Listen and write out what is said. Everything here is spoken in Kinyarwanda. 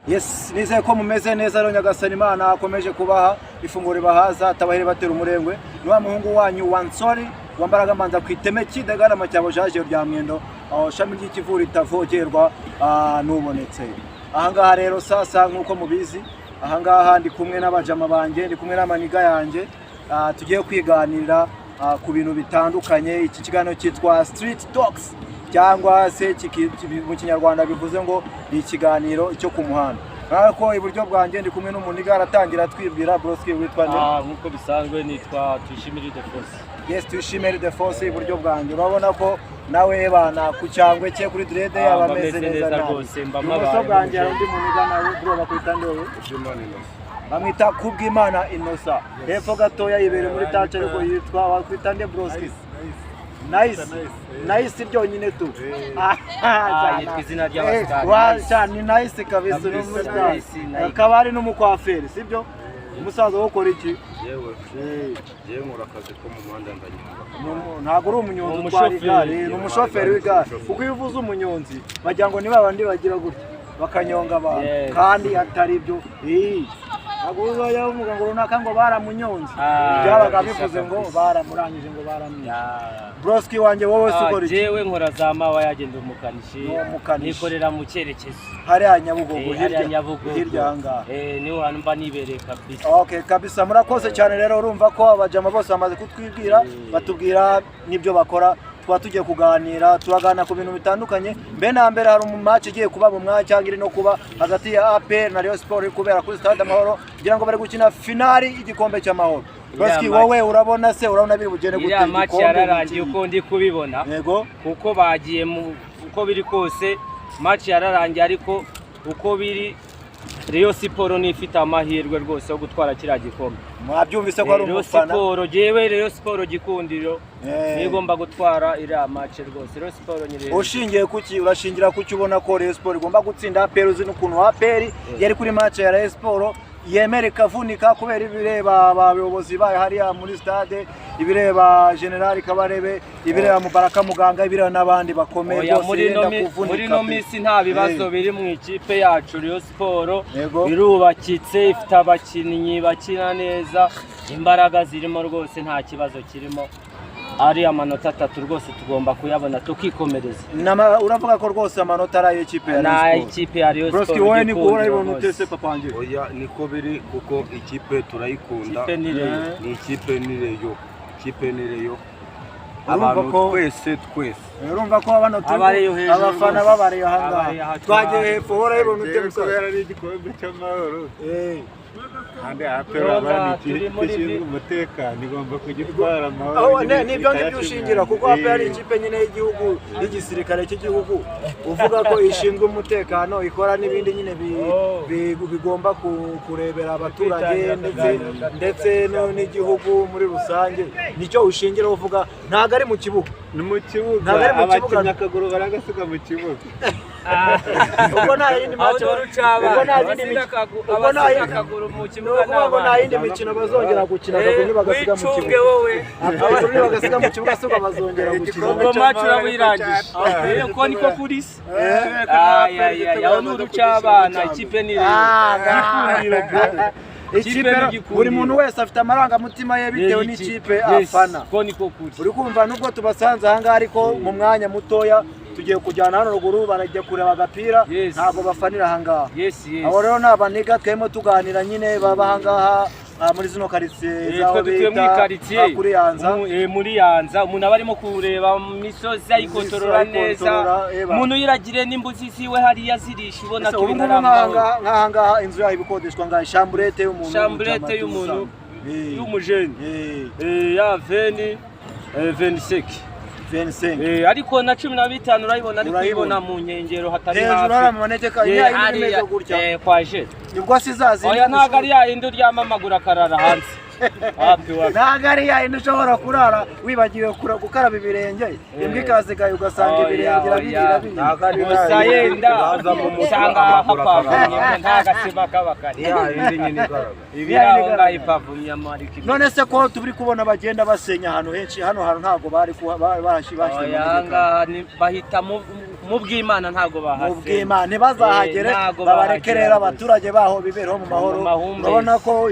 Yes, nizeye ko mumeze neza rero nyagasani Imana akomeje kubaha ifunguro ribahaza atabahere batera umurengwe. Ni wa muhungu wanyu Wansori wambaraga manza kwiteme kidagarama cyabo jaje rya mwendo shami ry'ikivura itavogerwa nubonetse. Ahangaha rero sasa nkuko mubizi, ahangaha ndi kumwe n'abajyama banjye, ndi kumwe n'amaniga yanjye, tugiye kwiganirira ku bintu bitandukanye. Iki kiganiro cyitwa Street Talks cyangwa se mu Kinyarwanda bivuze ngo ni ikiganiro cyo ku muhanda. Ariko iburyo bwanjye ndi kumwe n'umuniga aratangira twibwira broski witwa nde? Nkuko bisanzwe nitwa Tuyishimire de Force. Yes, Tuyishimire de Force iburyo bwanjye. Urabona ko nawe bana ku cyangwe cye kuri dread yabameze neza rwose. Ibumoso bwanjye hari undi muniga nawe bro bakwita ndewe? Bamwita Kubwimana Innocent. Hepfo gatoya yibere muri tache ariko yitwa wakwita nde broski? Nice byonyine tu. Yitwa izina ry'abasitari. Wacha ni nice kabisa n'umusitari. Akaba ari n'umukwaferi sibyo? Umusaza wo ukora iki? Yewe nkora akazi ko mu muhanda ndanyonga. Ntabwo uri umunyonzi utwara igare, ni umushoferi w'igare. Kuko iyo uvuze umunyonzi bagira ngo ni babandi bagira gutya bakanyonga abantu kandi atari byo. Ntabwo uzajya uvuga ngo runaka ngo baramunyonzi, byabaga bivuze ngo baramurangije ngo baramwishe. Broski wanjye wowe sukora iki? Jewe nkora za mawa yagenda umukanishi, nikorera mu cyerekezo hariya Nyabugogo, hirya ahangaha. Niho hantu mba nibereye kabisa. Okay kabisa, murakoze cyane. Rero urumva ko abajyama bose bamaze kutwibwira, batubwira n'ibyo bakora. Twa tugiye kuganira, turagana ku bintu bitandukanye. Mbe na mbere hari match igiye kuba mu mwanya cyangwa iri no kuba hagati ya APR na Rayon Sport kubera kuri Stade Amahoro, kugira ngo bari gukina finali y'igikombe cy'amahoro. Broski wowe urabona biri bugende gute? Ya match yararangiye uko ndi kubibona. Yego, kuko bagiye uko biri kose match yararangiye, ariko uko biri Rayon Sport ni ifite amahirwe rwose yo gutwara kiriya gikombe. Mwabyumvise ko ari umufana? Rayon Sport gikundiro nigomba gutwara iriya match rwose. Rayon Sport nyire. Ushingiye kuki? Urashingira kuki ubona ko Rayon Sport igomba gutsinda APR? Uzi n'ukuntu APR yari kuri match ya Rayon Sport yemereka vunika kubera ibireba abayobozi bayo hariya muri stade, ibireba General Kabarebe, ibireba Mubaraka Muganga, ibireba n'abandi bakomeye bose yenda kuvunika. Muri no minsi nta bibazo biri mu ikipe yacu Rayon Sport. Irubakitse, ifite abakinnyi bakina neza, imbaraga zirimo rwose, nta kibazo kirimo. Ari amanota 3 rwose tugomba kuyabona tukikomereza. Uravuga ko rwose amanota ari ikipe ya Rayon Sport? Na ikipe ya Rayon Sport. Broski wowe ni guhora ibona utese papanje? Oya niko biri, kuko ikipe turayikunda. Ni ikipe ni Rayon. Ikipe ni Rayon. Abantu twese. Urumva ko abana abafana babareyo hangaha. Twagiye hepfo hora ibona utese kubera ari igikombe cy'amahoro. Hande apera abandi kishinzwe umutekano igomba kugitwara amahoro. Nibyo ngibyo ushingira, kuko APR ari ikipe nyine y'igihugu y'igisirikare cy'igihugu, uvuga ko ishinzwe umutekano, ikora n'ibindi nyine bigomba kurebera abaturage ndetse n'igihugu muri rusange. Nicyo ushingira uvuga ntago ari mu kibuga. Ni mu kibuga, abakinnyi akaguru baragasiga mu kibuga. Ubwo nta yindi match, ubwo nta yindi mikino bazongera gukina, akaguru bagasiga mu kibuga. Akaguru bagasiga mu kibuga suka bazongera gukina. Ubwo match urabirangije. Uko niko kurisi. Yaho n'urucabana ikipe ni ikipe buri muntu wese afite amarangamutima ye bitewe n'ikipe afana. Uri kumva nubwo tubasanze ahangaha, ariko mu mwanya mutoya tugiye kujyana hano ruguru barajya kureba agapira, ntabwo bafanira ahangaha. Abo rero n'abaniga twemo tuganira nyine baba ahangaha muri zino karitsiye zaho bita kuri Yanza. Muri Yanza umuntu aba arimo kureba misozi ayikotorora neza, umuntu yiragire n'imbuzi ziwe hariya zirisha, ubona ko nk'ahangaha inzu yaho ibikodeshwa ngaho chambrette y'umuntu y'umujeni ya 25. Ariko na 15 urayibona, ariko ibona mu nkengero hatari hafi. Hejuru hari amanegeka y'imeze gutya. Kwaje. Nibwo sizazi. Oya ntago ari ya indi uryama amaguru akarara hanze. Ntago ari ya indi ushobora kurara wibagiwe gukaraba ibirenge, imbwa ikasigaye ugasanga ibirenge birabiri. Gusa yenda usanga hapavumye ntagasima kabakari. Ibiranga ipavumye amariki. None se ko tubiri kubona bagenda basenya ahantu henshi, hano ntago bari barashibashye. Yanga bahita mu bw'Imana ntago bahase mu bw'Imana ntibazahagere babareke rero abaturage baho bibereho mu mahoro urabona ko